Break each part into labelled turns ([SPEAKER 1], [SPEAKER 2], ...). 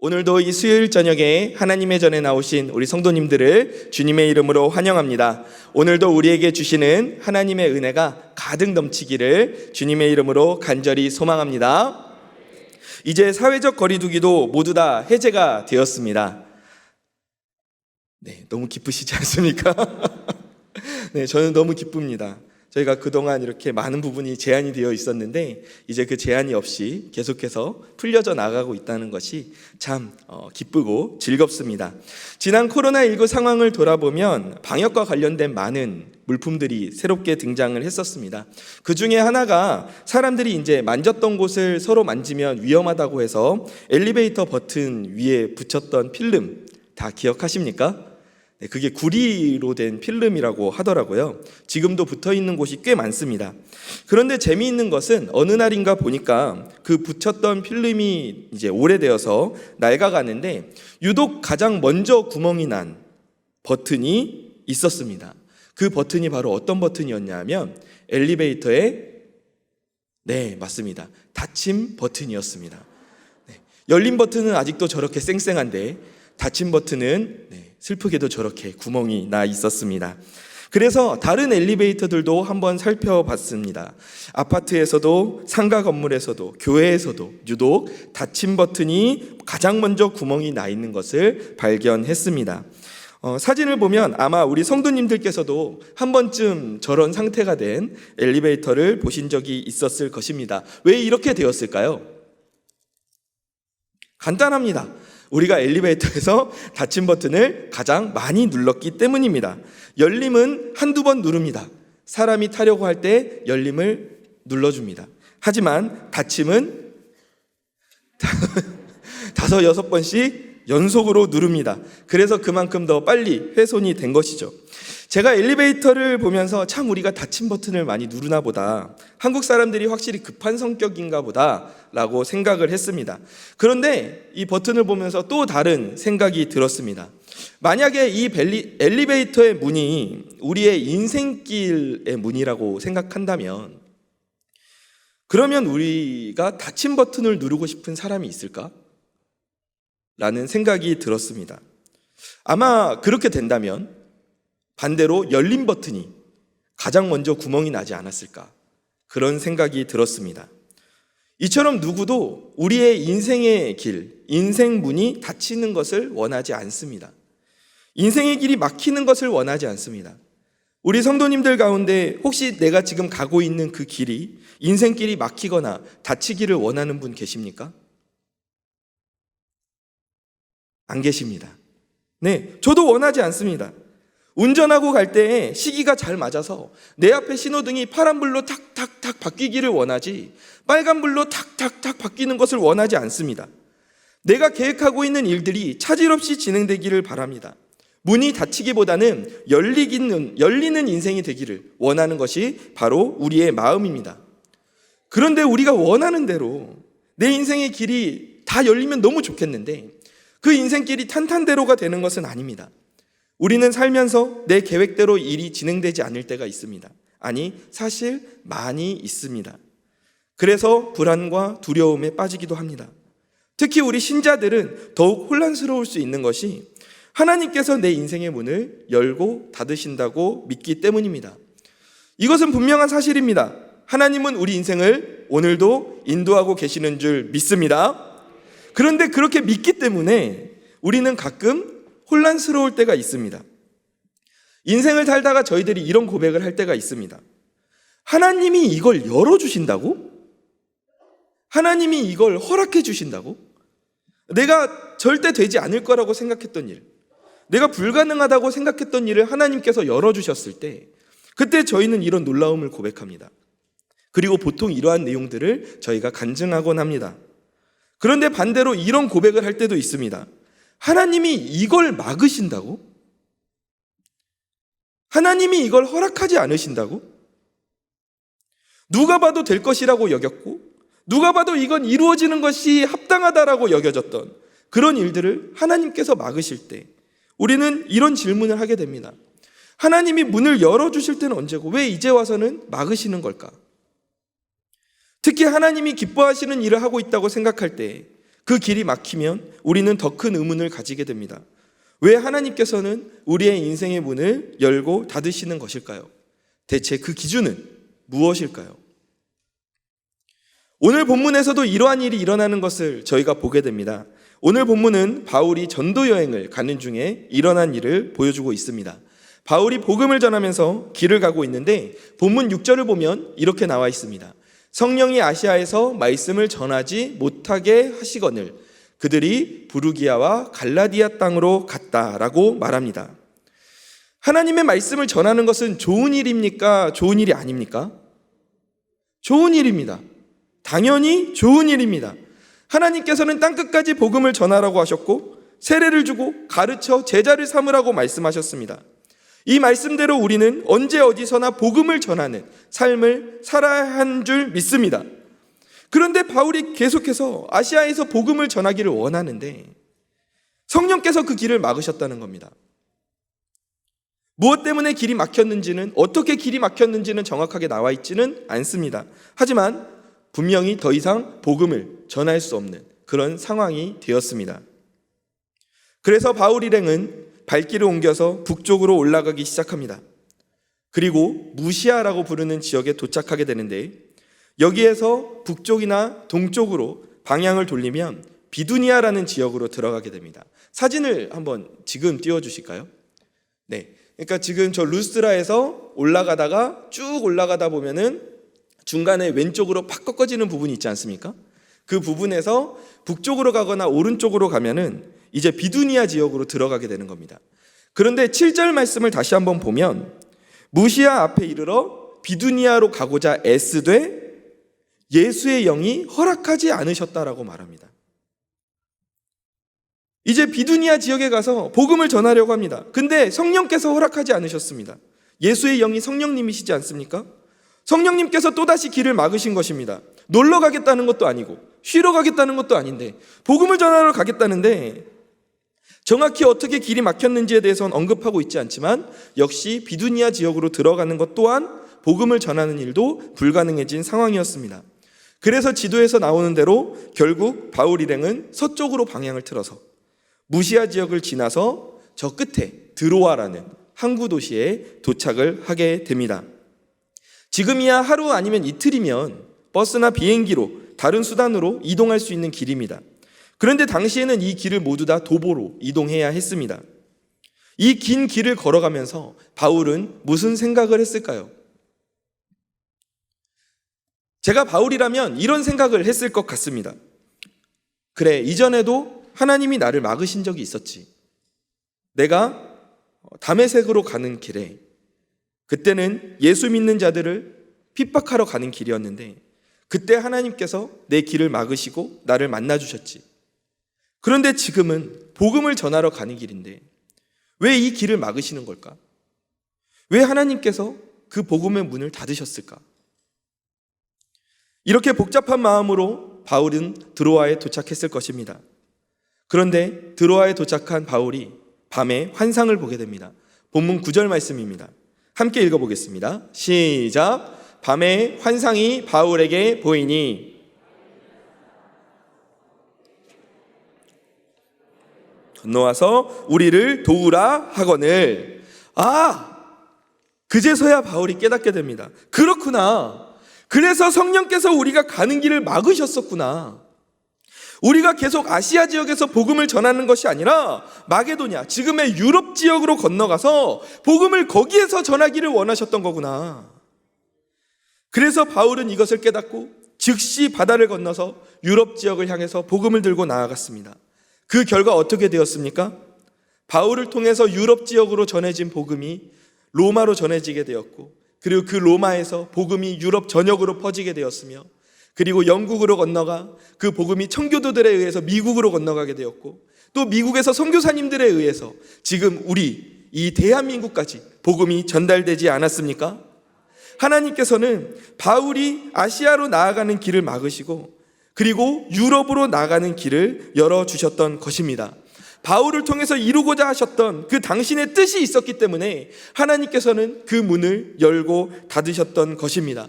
[SPEAKER 1] 오늘도 이 수요일 저녁에 하나님의 전에 나오신 우리 성도님들을 주님의 이름으로 환영합니다. 오늘도 우리에게 주시는 하나님의 은혜가 가득 넘치기를 주님의 이름으로 간절히 소망합니다. 이제 사회적 거리두기도 모두 다 해제가 되었습니다. 네, 너무 기쁘시지 않습니까? 네, 저는 너무 기쁩니다. 저희가 그동안 이렇게 많은 부분이 제한이 되어 있었는데 이제 그 제한이 없이 계속해서 풀려져 나가고 있다는 것이 참 기쁘고 즐겁습니다. 지난 코로나19 상황을 돌아보면 방역과 관련된 많은 물품들이 새롭게 등장을 했었습니다. 그 중에 하나가 사람들이 이제 만졌던 곳을 서로 만지면 위험하다고 해서 엘리베이터 버튼 위에 붙였던 필름 다 기억하십니까? 그게 구리로 된 필름이라고 하더라고요. 지금도 붙어있는 곳이 꽤 많습니다. 그런데 재미있는 것은 어느 날인가 보니까 그 붙였던 필름이 이제 오래되어서 낡아가는데 유독 가장 먼저 구멍이 난 버튼이 있었습니다. 그 버튼이 바로 어떤 버튼이었냐면 엘리베이터의 맞습니다. 닫힘 버튼이었습니다. 열린 버튼은 아직도 저렇게 쌩쌩한데 닫힌 버튼은 슬프게도 저렇게 구멍이 나 있었습니다. 그래서 다른 엘리베이터들도 한번 살펴봤습니다. 아파트에서도 상가 건물에서도 교회에서도 유독 닫힌 버튼이 가장 먼저 구멍이 나 있는 것을 발견했습니다. 사진을 보면 아마 우리 성도님들께서도 한 번쯤 저런 상태가 된 엘리베이터를 보신 적이 있었을 것입니다. 왜 이렇게 되었을까요? 간단합니다. 우리가 엘리베이터에서 닫힘 버튼을 가장 많이 눌렀기 때문입니다. 열림은 한두 번 누릅니다. 사람이 타려고 할 때 열림을 눌러줍니다. 하지만 닫힘은 5, 6번씩 연속으로 누릅니다. 그래서 그만큼 더 빨리 훼손이 된 것이죠. 제가 엘리베이터를 보면서 참 우리가 닫힘 버튼을 많이 누르나 보다, 한국 사람들이 확실히 급한 성격인가 보다 라고 생각을 했습니다. 그런데 이 버튼을 보면서 또 다른 생각이 들었습니다. 만약에 이 엘리베이터의 문이 우리의 인생길의 문이라고 생각한다면 그러면 우리가 닫힘 버튼을 누르고 싶은 사람이 있을까? 라는 생각이 들었습니다. 아마 그렇게 된다면 반대로 열린 버튼이 가장 먼저 구멍이 나지 않았을까, 그런 생각이 들었습니다. 이처럼 누구도 우리의 인생의 길, 인생 문이 닫히는 것을 원하지 않습니다. 인생의 길이 막히는 것을 원하지 않습니다. 우리 성도님들 가운데 혹시 내가 지금 가고 있는 그 길이, 인생길이 막히거나 닫히기를 원하는 분 계십니까? 안 계십니다. 네, 저도 원하지 않습니다. 운전하고 갈 때 시기가 잘 맞아서 내 앞에 신호등이 파란불로 탁탁탁 바뀌기를 원하지 빨간불로 탁탁탁 바뀌는 것을 원하지 않습니다. 내가 계획하고 있는 일들이 차질 없이 진행되기를 바랍니다. 문이 닫히기보다는 열리는 인생이 되기를 원하는 것이 바로 우리의 마음입니다. 그런데 우리가 원하는 대로 내 인생의 길이 다 열리면 너무 좋겠는데 그 인생길이 탄탄대로가 되는 것은 아닙니다. 우리는 살면서 내 계획대로 일이 진행되지 않을 때가 있습니다. 아니, 사실 많이 있습니다. 그래서 불안과 두려움에 빠지기도 합니다. 특히 우리 신자들은 더욱 혼란스러울 수 있는 것이 하나님께서 내 인생의 문을 열고 닫으신다고 믿기 때문입니다. 이것은 분명한 사실입니다. 하나님은 우리 인생을 오늘도 인도하고 계시는 줄 믿습니다. 그런데 그렇게 믿기 때문에 우리는 가끔 혼란스러울 때가 있습니다. 인생을 살다가 저희들이 이런 고백을 할 때가 있습니다. 하나님이 이걸 열어주신다고? 하나님이 이걸 허락해 주신다고? 내가 절대 되지 않을 거라고 생각했던 일, 내가 불가능하다고 생각했던 일을 하나님께서 열어주셨을 때 그때 저희는 이런 놀라움을 고백합니다. 그리고 보통 이러한 내용들을 저희가 간증하곤 합니다. 그런데 반대로 이런 고백을 할 때도 있습니다. 하나님이 이걸 막으신다고? 하나님이 이걸 허락하지 않으신다고? 누가 봐도 될 것이라고 여겼고 누가 봐도 이건 이루어지는 것이 합당하다라고 여겨졌던 그런 일들을 하나님께서 막으실 때 우리는 이런 질문을 하게 됩니다. 하나님이 문을 열어주실 때는 언제고 왜 이제 와서는 막으시는 걸까? 특히 하나님이 기뻐하시는 일을 하고 있다고 생각할 때 그 길이 막히면 우리는 더 큰 의문을 가지게 됩니다. 왜 하나님께서는 우리의 인생의 문을 열고 닫으시는 것일까요? 대체 그 기준은 무엇일까요? 오늘 본문에서도 이러한 일이 일어나는 것을 저희가 보게 됩니다. 오늘 본문은 바울이 전도 여행을 가는 중에 일어난 일을 보여주고 있습니다. 바울이 복음을 전하면서 길을 가고 있는데 본문 6절을 보면 이렇게 나와 있습니다. 성령이 아시아에서 말씀을 전하지 못하게 하시거늘 그들이 부르기아와 갈라디아 땅으로 갔다라고 말합니다. 하나님의 말씀을 전하는 것은 좋은 일입니까? 좋은 일이 아닙니까? 좋은 일입니다. 당연히 좋은 일입니다. 하나님께서는 땅끝까지 복음을 전하라고 하셨고 세례를 주고 가르쳐 제자를 삼으라고 말씀하셨습니다. 이 말씀대로 우리는 언제 어디서나 복음을 전하는 삶을 살아야 하는 줄 믿습니다. 그런데 바울이 계속해서 아시아에서 복음을 전하기를 원하는데 성령께서 그 길을 막으셨다는 겁니다. 무엇 때문에 길이 막혔는지는, 어떻게 길이 막혔는지는 정확하게 나와 있지는 않습니다. 하지만 분명히 더 이상 복음을 전할 수 없는 그런 상황이 되었습니다. 그래서 바울 일행은 발길을 옮겨서 북쪽으로 올라가기 시작합니다. 그리고 무시아라고 부르는 지역에 도착하게 되는데 여기에서 북쪽이나 동쪽으로 방향을 돌리면 비두니아라는 지역으로 들어가게 됩니다. 사진을 한번 지금 띄워주실까요? 네, 그러니까 지금 저 루스드라에서 올라가다가 쭉 올라가다 보면은 중간에 왼쪽으로 팍 꺾어지는 부분이 있지 않습니까? 그 부분에서 북쪽으로 가거나 오른쪽으로 가면은 이제 비두니아 지역으로 들어가게 되는 겁니다. 그런데 7절 말씀을 다시 한번 보면 무시아 앞에 이르러 비두니아로 가고자 애쓰되 예수의 영이 허락하지 않으셨다라고 말합니다. 이제 비두니아 지역에 가서 복음을 전하려고 합니다. 근데 성령께서 허락하지 않으셨습니다. 예수의 영이 성령님이시지 않습니까? 성령님께서 또다시 길을 막으신 것입니다. 놀러 가겠다는 것도 아니고 쉬러 가겠다는 것도 아닌데 복음을 전하러 가겠다는데 정확히 어떻게 길이 막혔는지에 대해서는 언급하고 있지 않지만 역시 비두니아 지역으로 들어가는 것 또한 복음을 전하는 일도 불가능해진 상황이었습니다. 그래서 지도에서 나오는 대로 결국 바울 일행은 서쪽으로 방향을 틀어서 무시아 지역을 지나서 저 끝에 드로아라는 항구 도시에 도착을 하게 됩니다. 지금이야 하루 아니면 이틀이면 버스나 비행기로 다른 수단으로 이동할 수 있는 길입니다. 그런데 당시에는 이 길을 모두 다 도보로 이동해야 했습니다. 이 긴 길을 걸어가면서 바울은 무슨 생각을 했을까요? 제가 바울이라면 이런 생각을 했을 것 같습니다. 그래, 이전에도 하나님이 나를 막으신 적이 있었지. 내가 다메섹으로 가는 길에 그때는 예수 믿는 자들을 핍박하러 가는 길이었는데 그때 하나님께서 내 길을 막으시고 나를 만나주셨지. 그런데 지금은 복음을 전하러 가는 길인데 왜 이 길을 막으시는 걸까? 왜 하나님께서 그 복음의 문을 닫으셨을까? 이렇게 복잡한 마음으로 바울은 드로아에 도착했을 것입니다. 그런데 드로아에 도착한 바울이 밤에 환상을 보게 됩니다. 본문 9절 말씀입니다. 함께 읽어보겠습니다. 시작. 밤에 환상이 바울에게 보이니 건너와서 우리를 도우라 하거늘. 그제서야 바울이 깨닫게 됩니다. 그렇구나. 그래서 성령께서 우리가 가는 길을 막으셨었구나. 우리가 계속 아시아 지역에서 복음을 전하는 것이 아니라 마게도냐, 지금의 유럽 지역으로 건너가서 복음을 거기에서 전하기를 원하셨던 거구나. 그래서 바울은 이것을 깨닫고 즉시 바다를 건너서 유럽 지역을 향해서 복음을 들고 나아갔습니다. 그 결과 어떻게 되었습니까? 바울을 통해서 유럽 지역으로 전해진 복음이 로마로 전해지게 되었고, 그리고 그 로마에서 복음이 유럽 전역으로 퍼지게 되었으며, 그리고 영국으로 건너가 그 복음이 청교도들에 의해서 미국으로 건너가게 되었고, 또 미국에서 선교사님들에 의해서 지금 우리 이 대한민국까지 복음이 전달되지 않았습니까? 하나님께서는 바울이 아시아로 나아가는 길을 막으시고 그리고 유럽으로 나가는 길을 열어주셨던 것입니다. 바울을 통해서 이루고자 하셨던 그 당신의 뜻이 있었기 때문에 하나님께서는 그 문을 열고 닫으셨던 것입니다.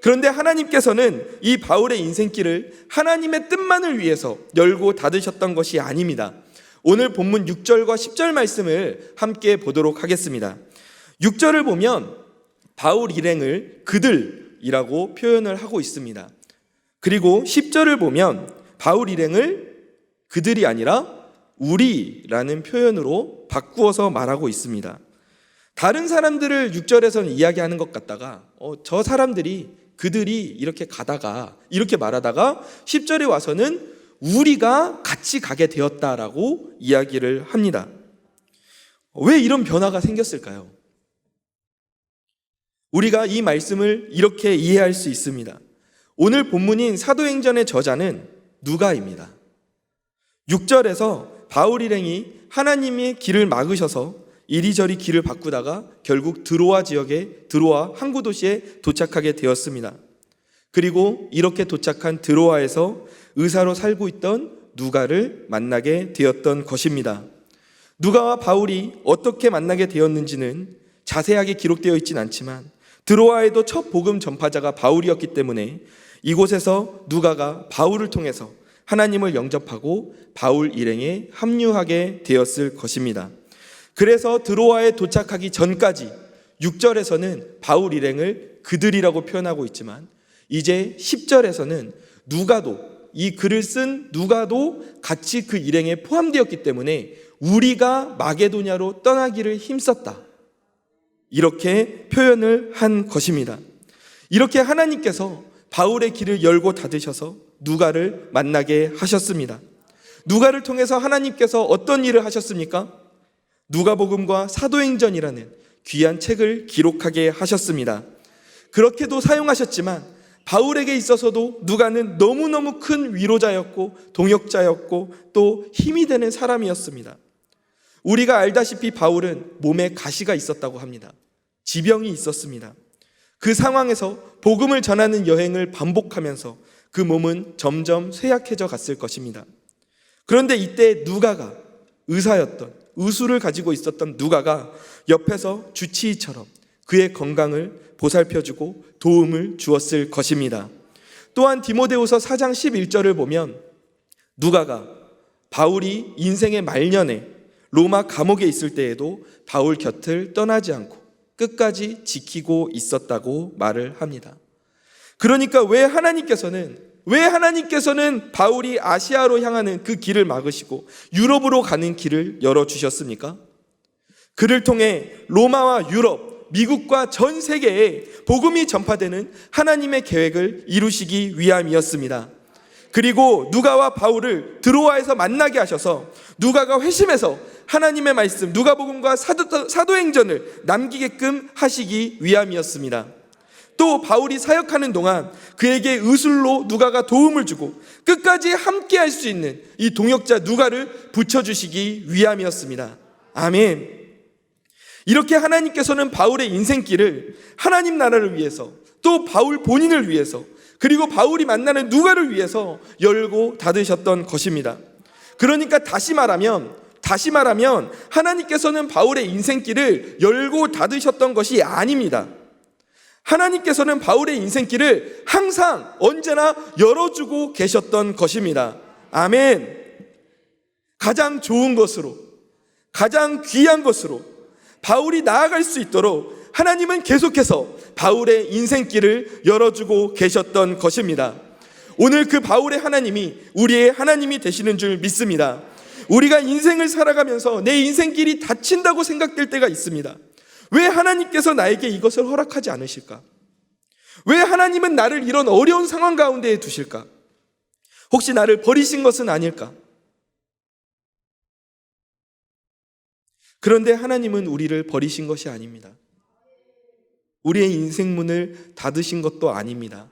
[SPEAKER 1] 그런데 하나님께서는 이 바울의 인생길을 하나님의 뜻만을 위해서 열고 닫으셨던 것이 아닙니다. 오늘 본문 6절과 10절 말씀을 함께 보도록 하겠습니다. 6절을 보면 바울 일행을 그들이라고 표현을 하고 있습니다. 그리고 10절을 보면 바울 일행을 그들이 아니라 우리라는 표현으로 바꾸어서 말하고 있습니다. 다른 사람들을 6절에서는 이야기하는 것 같다가 저 사람들이 그들이 이렇게 가다가 이렇게 말하다가 10절에 와서는 우리가 같이 가게 되었다라고 이야기를 합니다. 왜 이런 변화가 생겼을까요? 우리가 이 말씀을 이렇게 이해할 수 있습니다. 오늘 본문인 사도행전의 저자는 누가입니다. 6절에서 바울 일행이 하나님의 길을 막으셔서 이리저리 길을 바꾸다가 결국 드로아 항구 도시에 도착하게 되었습니다. 그리고 이렇게 도착한 드로아에서 의사로 살고 있던 누가를 만나게 되었던 것입니다. 누가와 바울이 어떻게 만나게 되었는지는 자세하게 기록되어 있진 않지만 드로아에도 첫 복음 전파자가 바울이었기 때문에 이곳에서 누가가 바울을 통해서 하나님을 영접하고 바울 일행에 합류하게 되었을 것입니다. 그래서 드로아에 도착하기 전까지 6절에서는 바울 일행을 그들이라고 표현하고 있지만 이제 10절에서는 누가도, 이 글을 쓴 누가도 같이 그 일행에 포함되었기 때문에 우리가 마게도냐로 떠나기를 힘썼다, 이렇게 표현을 한 것입니다. 이렇게 하나님께서 바울의 길을 열고 닫으셔서 누가를 만나게 하셨습니다. 누가를 통해서 하나님께서 어떤 일을 하셨습니까? 누가복음과 사도행전이라는 귀한 책을 기록하게 하셨습니다. 그렇게도 사용하셨지만 바울에게 있어서도 누가는 너무너무 큰 위로자였고 동역자였고 또 힘이 되는 사람이었습니다. 우리가 알다시피 바울은 몸에 가시가 있었다고 합니다. 지병이 있었습니다. 그 상황에서 복음을 전하는 여행을 반복하면서 그 몸은 점점 쇠약해져 갔을 것입니다. 그런데 이때 누가가 의술을 가지고 있었던 누가가 옆에서 주치의처럼 그의 건강을 보살펴주고 도움을 주었을 것입니다. 또한 디모데후서 4장 11절을 보면 누가가 바울이 인생의 말년에 로마 감옥에 있을 때에도 바울 곁을 떠나지 않고 끝까지 지키고 있었다고 말을 합니다. 그러니까 왜 하나님께서는 바울이 아시아로 향하는 그 길을 막으시고 유럽으로 가는 길을 열어주셨습니까? 그를 통해 로마와 유럽, 미국과 전 세계에 복음이 전파되는 하나님의 계획을 이루시기 위함이었습니다. 그리고 누가와 바울을 드로아에서 만나게 하셔서 누가가 회심해서 하나님의 말씀, 누가복음과 사도행전을 남기게끔 하시기 위함이었습니다. 또 바울이 사역하는 동안 그에게 의술로 누가가 도움을 주고 끝까지 함께 할 수 있는 이 동역자 누가를 붙여주시기 위함이었습니다. 아멘. 이렇게 하나님께서는 바울의 인생길을 하나님 나라를 위해서, 또 바울 본인을 위해서, 그리고 바울이 만나는 누가를 위해서 열고 닫으셨던 것입니다. 그러니까 다시 말하면 하나님께서는 바울의 인생길을 열고 닫으셨던 것이 아닙니다. 하나님께서는 바울의 인생길을 항상 언제나 열어주고 계셨던 것입니다. 아멘. 가장 좋은 것으로, 가장 귀한 것으로 바울이 나아갈 수 있도록 하나님은 계속해서 바울의 인생길을 열어주고 계셨던 것입니다. 오늘 그 바울의 하나님이 우리의 하나님이 되시는 줄 믿습니다. 우리가 인생을 살아가면서 내 인생길이 닫힌다고 생각될 때가 있습니다. 왜 하나님께서 나에게 이것을 허락하지 않으실까? 왜 하나님은 나를 이런 어려운 상황 가운데에 두실까? 혹시 나를 버리신 것은 아닐까? 그런데 하나님은 우리를 버리신 것이 아닙니다. 우리의 인생 문을 닫으신 것도 아닙니다.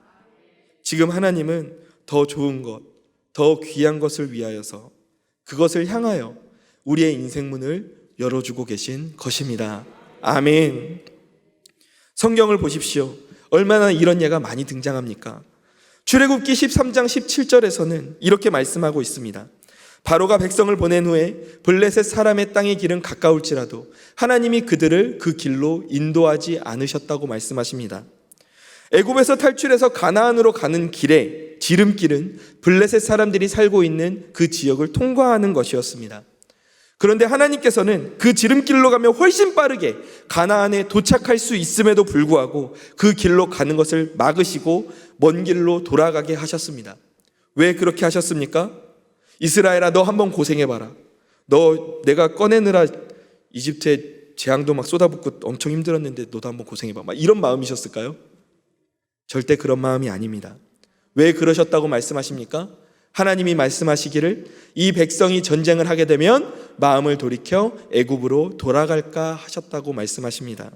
[SPEAKER 1] 지금 하나님은 더 좋은 것, 더 귀한 것을 위하여서 그것을 향하여 우리의 인생 문을 열어주고 계신 것입니다. 아멘. 성경을 보십시오. 얼마나 이런 예가 많이 등장합니까? 출애굽기 13장 17절에서는 이렇게 말씀하고 있습니다. 바로가 백성을 보낸 후에 블레셋 사람의 땅의 길은 가까울지라도 하나님이 그들을 그 길로 인도하지 않으셨다고 말씀하십니다. 애굽에서 탈출해서 가나안으로 가는 길에 지름길은 블레셋 사람들이 살고 있는 그 지역을 통과하는 것이었습니다. 그런데 하나님께서는 그 지름길로 가면 훨씬 빠르게 가나안에 도착할 수 있음에도 불구하고 그 길로 가는 것을 막으시고 먼 길로 돌아가게 하셨습니다. 왜 그렇게 하셨습니까? 이스라엘아, 너 한번 고생해봐라. 너 내가 꺼내느라 이집트에 재앙도 막 쏟아붓고 엄청 힘들었는데 너도 한번 고생해봐. 막 이런 마음이셨을까요? 절대 그런 마음이 아닙니다. 왜 그러셨다고 말씀하십니까? 하나님이 말씀하시기를 이 백성이 전쟁을 하게 되면 마음을 돌이켜 애굽으로 돌아갈까 하셨다고 말씀하십니다.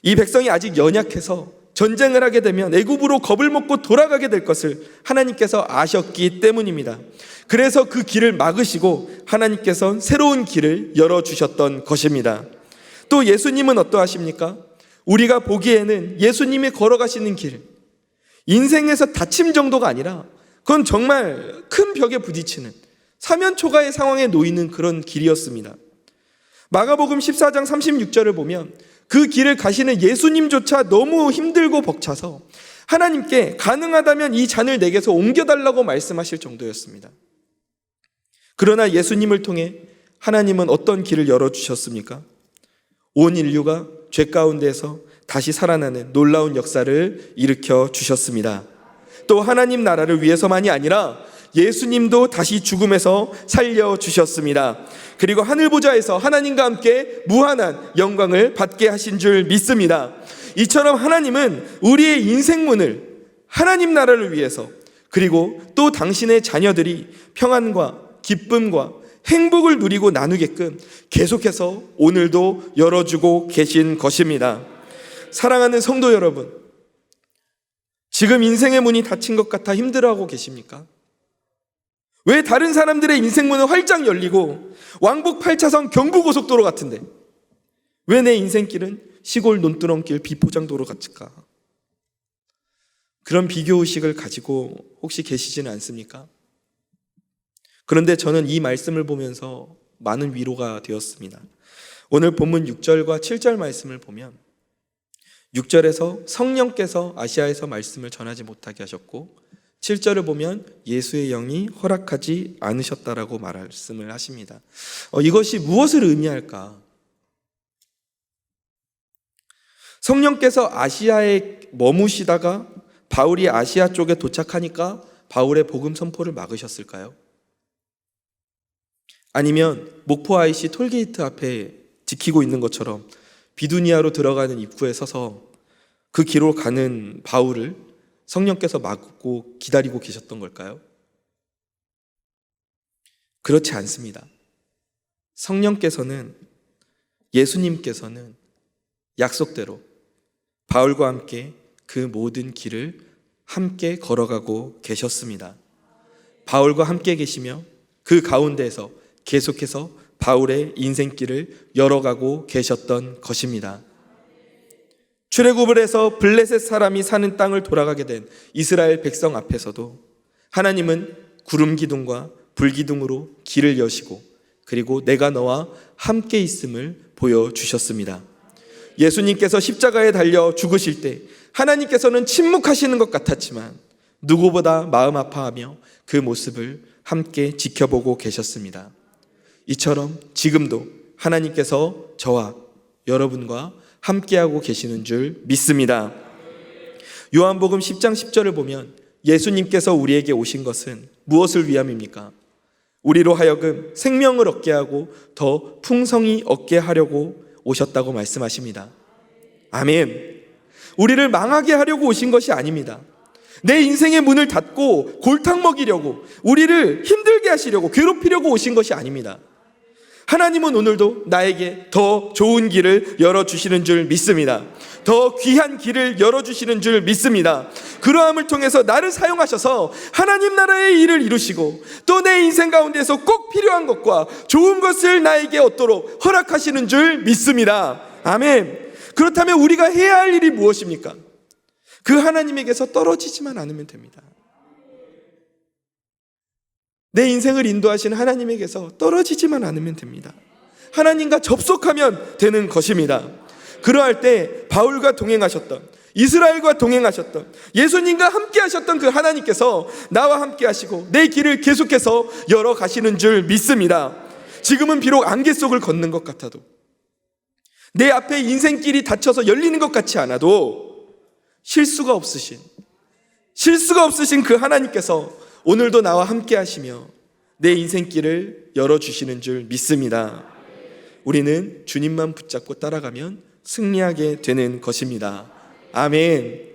[SPEAKER 1] 이 백성이 아직 연약해서 전쟁을 하게 되면 애굽으로 겁을 먹고 돌아가게 될 것을 하나님께서 아셨기 때문입니다. 그래서 그 길을 막으시고 하나님께서 새로운 길을 열어주셨던 것입니다. 또 예수님은 어떠하십니까? 우리가 보기에는 예수님이 걸어가시는 길, 인생에서 다침 정도가 아니라 그건 정말 큰 벽에 부딪히는 사면초가의 상황에 놓이는 그런 길이었습니다. 마가복음 14장 36절을 보면 그 길을 가시는 예수님조차 너무 힘들고 벅차서 하나님께 가능하다면 이 잔을 내게서 옮겨달라고 말씀하실 정도였습니다. 그러나 예수님을 통해 하나님은 어떤 길을 열어주셨습니까? 온 인류가 죄 가운데서 다시 살아나는 놀라운 역사를 일으켜 주셨습니다. 또 하나님 나라를 위해서만이 아니라 예수님도 다시 죽음에서 살려주셨습니다. 그리고 하늘보좌에서 하나님과 함께 무한한 영광을 받게 하신 줄 믿습니다. 이처럼 하나님은 우리의 인생문을 하나님 나라를 위해서, 그리고 또 당신의 자녀들이 평안과 기쁨과 행복을 누리고 나누게끔 계속해서 오늘도 열어주고 계신 것입니다. 사랑하는 성도 여러분, 지금 인생의 문이 닫힌 것 같아 힘들어하고 계십니까? 왜 다른 사람들의 인생 문은 활짝 열리고 왕복 8차선 경부고속도로 같은데 왜 내 인생길은 시골 논두렁길 비포장도로 같을까? 그런 비교의식을 가지고 혹시 계시지는 않습니까? 그런데 저는 이 말씀을 보면서 많은 위로가 되었습니다. 오늘 본문 6절과 7절 말씀을 보면 6절에서 성령께서 아시아에서 말씀을 전하지 못하게 하셨고 7절을 보면 예수의 영이 허락하지 않으셨다라고 말씀을 하십니다. 이것이 무엇을 의미할까? 성령께서 아시아에 머무시다가 바울이 아시아 쪽에 도착하니까 바울의 복음 선포를 막으셨을까요? 아니면 목포 IC 톨게이트 앞에 지키고 있는 것처럼 비두니아로 들어가는 입구에 서서 그 길로 가는 바울을 성령께서 막고 기다리고 계셨던 걸까요? 그렇지 않습니다. 성령께서는, 예수님께서는 약속대로 바울과 함께 그 모든 길을 함께 걸어가고 계셨습니다. 바울과 함께 계시며 그 가운데에서 계속해서 바울의 인생길을 열어가고 계셨던 것입니다. 출애굽을 해서 블레셋 사람이 사는 땅을 돌아가게 된 이스라엘 백성 앞에서도 하나님은 구름 기둥과 불 기둥으로 길을 여시고 그리고 내가 너와 함께 있음을 보여주셨습니다. 예수님께서 십자가에 달려 죽으실 때 하나님께서는 침묵하시는 것 같았지만 누구보다 마음 아파하며 그 모습을 함께 지켜보고 계셨습니다. 이처럼 지금도 하나님께서 저와 여러분과 함께하고 계시는 줄 믿습니다. 요한복음 10장 10절을 보면 예수님께서 우리에게 오신 것은 무엇을 위함입니까? 우리로 하여금 생명을 얻게 하고 더 풍성히 얻게 하려고 오셨다고 말씀하십니다. 아멘. 우리를 망하게 하려고 오신 것이 아닙니다. 내 인생의 문을 닫고 골탕 먹이려고, 우리를 힘들게 하시려고, 괴롭히려고 오신 것이 아닙니다. 하나님은 오늘도 나에게 더 좋은 길을 열어주시는 줄 믿습니다. 더 귀한 길을 열어주시는 줄 믿습니다. 그러함을 통해서 나를 사용하셔서 하나님 나라의 일을 이루시고 또 내 인생 가운데서 꼭 필요한 것과 좋은 것을 나에게 얻도록 허락하시는 줄 믿습니다. 아멘. 그렇다면 우리가 해야 할 일이 무엇입니까? 그 하나님에게서 떨어지지만 않으면 됩니다. 내 인생을 인도하신 하나님에게서 떨어지지만 않으면 됩니다. 하나님과 접속하면 되는 것입니다. 그러할 때 바울과 동행하셨던 이스라엘과 동행하셨던, 예수님과 함께 하셨던 그 하나님께서 나와 함께 하시고 내 길을 계속해서 열어가시는 줄 믿습니다. 지금은 비록 안개 속을 걷는 것 같아도, 내 앞에 인생길이 닫혀서 열리는 것 같지 않아도 실수가 없으신 그 하나님께서 오늘도 나와 함께 하시며 내 인생길을 열어주시는 줄 믿습니다. 우리는 주님만 붙잡고 따라가면 승리하게 되는 것입니다. 아멘.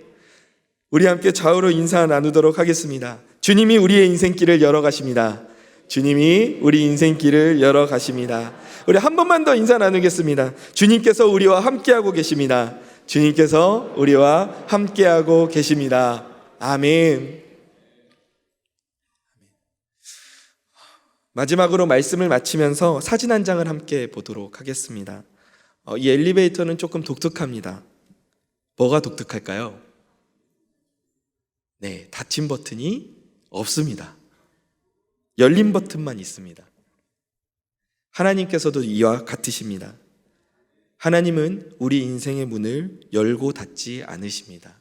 [SPEAKER 1] 우리 함께 좌우로 인사 나누도록 하겠습니다. 주님이 우리의 인생길을 열어가십니다. 주님이 우리 인생길을 열어가십니다. 우리 한 번만 더 인사 나누겠습니다. 주님께서 우리와 함께하고 계십니다. 주님께서 우리와 함께하고 계십니다. 아멘. 마지막으로 말씀을 마치면서 사진 한 장을 함께 보도록 하겠습니다. 이 엘리베이터는 조금 독특합니다. 뭐가 독특할까요? 네, 닫힌 버튼이 없습니다. 열린 버튼만 있습니다. 하나님께서도 이와 같으십니다. 하나님은 우리 인생의 문을 열고 닫지 않으십니다.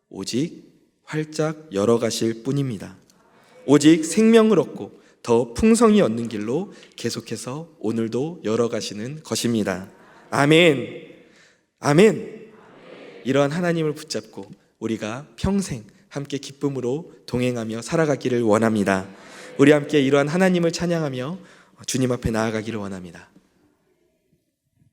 [SPEAKER 1] 오직 활짝 열어가실 뿐입니다. 오직 생명을 얻고 더 풍성히 얻는 길로 계속해서 오늘도 열어가시는 것입니다. 아멘. 아멘. 이러한 하나님을 붙잡고 우리가 평생 함께 기쁨으로 동행하며 살아가기를 원합니다. 우리 함께 이러한 하나님을 찬양하며 주님 앞에 나아가기를 원합니다.